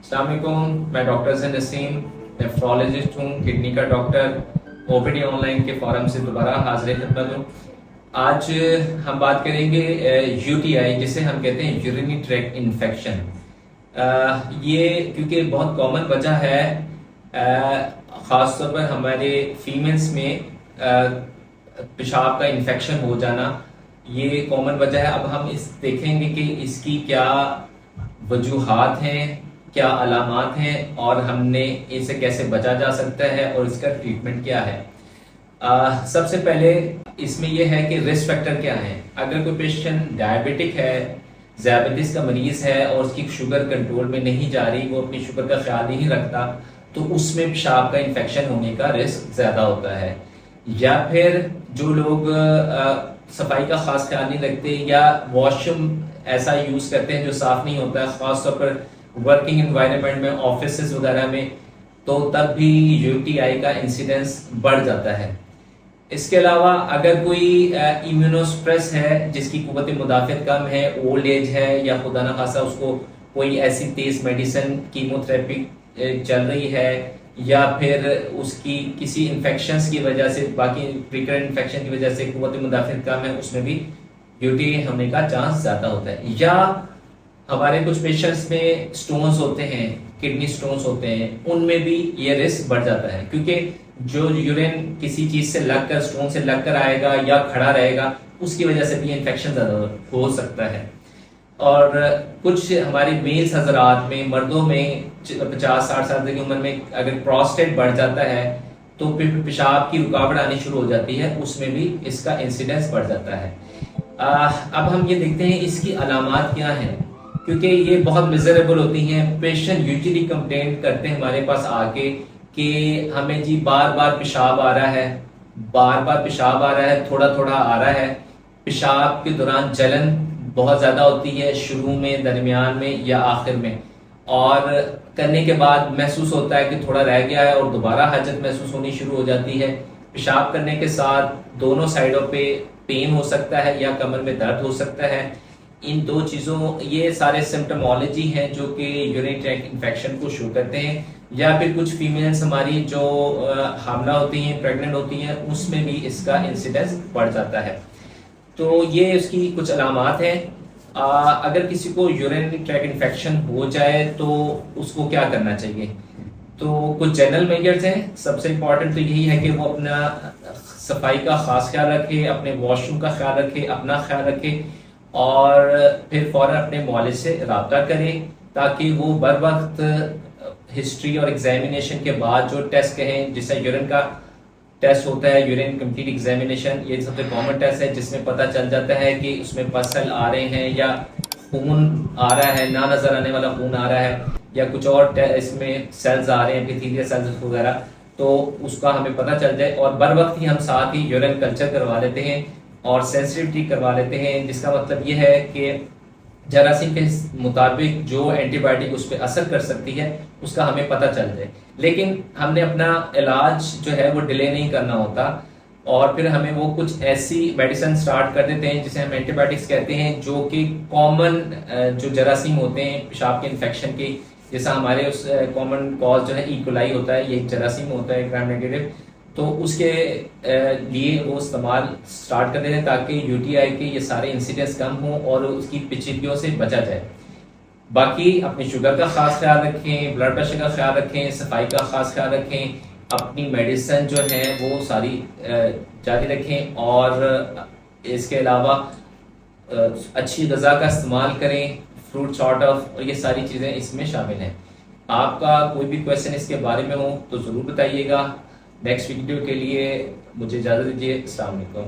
अस्सलाम वालेकुम, मैं डॉक्टर ज़ैन नसीम, नेफ्रोलॉजिस्ट हूँ, किडनी का डॉक्टर। ओपीडी ऑनलाइन के फोरम से दोबारा हाजिर खिदमत हूँ। आज हम बात करेंगे यूटीआई, जिसे हम कहते हैं यूरिनरी ट्रैक्ट इन्फेक्शन। ये क्योंकि बहुत कॉमन वजह है, ख़ासतौर पर हमारे फीमेल्स में पेशाब का इन्फेक्शन हो जाना, ये कॉमन वजह है। अब हम इस देखेंगे कि इसकी क्या वजूहात हैं, क्या अलामात हैं और हमने इसे कैसे बचा जा सकता है और इसका ट्रीटमेंट क्या है। सबसे पहले इसमें यह है कि रिस्क फैक्टर क्या है। अगर कोई पेशेंट डायबिटिक है, डायबिटीज का मरीज है और उसकी शुगर कंट्रोल में नहीं जा रही, वो अपनी शुगर का ख्याल नहीं रखता, तो उसमें पेशाब का इन्फेक्शन होने का रिस्क ज़्यादा होता है। या फिर जो लोग सफाई का खास ख्याल नहीं रखते या वॉशरूम ऐसा यूज़ करते हैं जो साफ़ नहीं होता है, ख़ासतौर पर वर्किंग एनवायरनमेंट में, ऑफिस वगैरह में, तो तब भी यूटीआई का इंसिडेंस बढ़ जाता है। इसके अलावा अगर कोई इम्यूनोस्प्रेस है, जिसकी कुव्वत मुदाफ़त कम है, ओल्ड एज है, या खुदा न खासा उसको कोई ऐसी तेज़ मेडिसिन कीमोथेरेपी चल रही है, या फिर उसकी किसी इन्फेक्शंस की वजह से, बाकी रिकरेंट इन्फेक्शन की वजह से कुव्वत मुदाफ़त कम है, उसमें भी यूटीआई होने का चांस ज़्यादा होता है। या हमारे कुछ पेशेंट्स में स्टोन्स होते हैं, किडनी स्टोन्स होते हैं, उनमें भी ये रिस्क बढ़ जाता है, क्योंकि जो यूरिन किसी चीज से लगकर, स्टोन से लगकर आएगा या खड़ा रहेगा, उसकी वजह से भी इन्फेक्शन ज्यादा हो सकता है। और कुछ हमारे मेल्स हजरात में, मर्दों में 50-60 साल की उम्र में अगर प्रोस्टेट बढ़ जाता है तो फिर पेशाब की रुकावट आनी शुरू हो जाती है, उसमें भी इसका इंसिडेंस बढ़ जाता है। अब हम ये देखते हैं इसकी अलामात क्या हैं, क्योंकि ये बहुत मिजरेबल होती हैं। पेशेंट यूजुअली कंप्लेंट करते हैं हमारे पास आके कि हमें जी बार बार पेशाब आ रहा है, बार बार पेशाब आ रहा है, थोड़ा थोड़ा आ रहा है। पेशाब के दौरान जलन बहुत ज़्यादा होती है, शुरू में, दरमियान में या आखिर में, और करने के बाद महसूस होता है कि थोड़ा रह गया है और दोबारा हजत महसूस होनी शुरू हो जाती है। पेशाब करने के साथ दोनों साइडों पे पेन हो सकता है या कमर में दर्द हो सकता है। इन दो चीज़ों, ये सारे सिम्टमोलॉजी हैं जो कि यूरिनरी ट्रैक्ट इन्फेक्शन को शो करते हैं। या फिर कुछ फीमेल्स हमारी जो हामला होती हैं, प्रेग्नेंट होती हैं, उसमें भी इसका इंसिडेंस बढ़ जाता है। तो ये उसकी कुछ अलामात हैं। अगर किसी को यूरिनरी ट्रैक्ट इन्फेक्शन हो जाए तो उसको क्या करना चाहिए, तो कुछ जनरल मेजर्स हैं। सबसे इम्पॉर्टेंट तो यही है कि वो अपना सफाई का खास ख्याल रखे, अपने वॉशरूम का ख्याल रखे, अपना ख्याल रखे, और फिर फौरन अपने मौलिज से रब्ता करें, ताकि वो बर वक्त हिस्ट्री और एग्जामिनेशन के बाद जो टेस्ट कहें, जिससे यूरिन का टेस्ट होता है, यूरिन कंप्लीट एग्जामिनेशन, ये सबसे कॉमन टेस्ट है जिसमें पता चल जाता है कि उसमें पसल आ रहे हैं या खून आ रहा है, ना नजर आने वाला खून आ रहा है, या कुछ और इसमें सेल्स आ रहे हैं, एपिथेलियल सेल्स वगैरह, तो उसका हमें पता चल जाए। और बर वक्त ही हम साथ ही यूरिन कल्चर करवा लेते हैं और सेंसिटिविटी करवा लेते हैं, जिसका मतलब ये है कि जरासीम के मुताबिक जो एंटीबायोटिक उस पर असर कर सकती है उसका हमें पता चल जाए। लेकिन हमने अपना इलाज जो है वो डिले नहीं करना होता, और फिर हमें वो कुछ ऐसी मेडिसिन स्टार्ट कर देते हैं जिसे हम एंटीबायोटिक्स कहते हैं, जो कि कॉमन जो जरासीम होते हैं पेशाब के इन्फेक्शन के, जैसा हमारे उस कॉमन कॉज जो है इकोलाई होता है, ये एक जरासीम होता है ग्राम नेगेटिव, तो उसके लिए वो इस्तेमाल स्टार्ट कर देते हैं ताकि यूटीआई के ये सारे इंसिडेंट्स कम हों और उसकी पेचीदगियों से बचा जाए। बाकी अपनी शुगर का खास ख्याल रखें, ब्लड प्रेशर का ख्याल रखें, सफाई का खास ख्याल रखें, अपनी मेडिसिन जो है वो सारी जारी रखें, और इसके अलावा अच्छी ग़िज़ा का इस्तेमाल करें, फ्रूट सॉर्ट ऑफ, और ये सारी चीज़ें इसमें शामिल हैं। आपका कोई भी क्वेश्चन इसके बारे में हो तो ज़रूर बताइएगा। नेक्स्ट वीडियो के लिए मुझे इजाज़त दीजिए। अस्सलाम वालेकुम।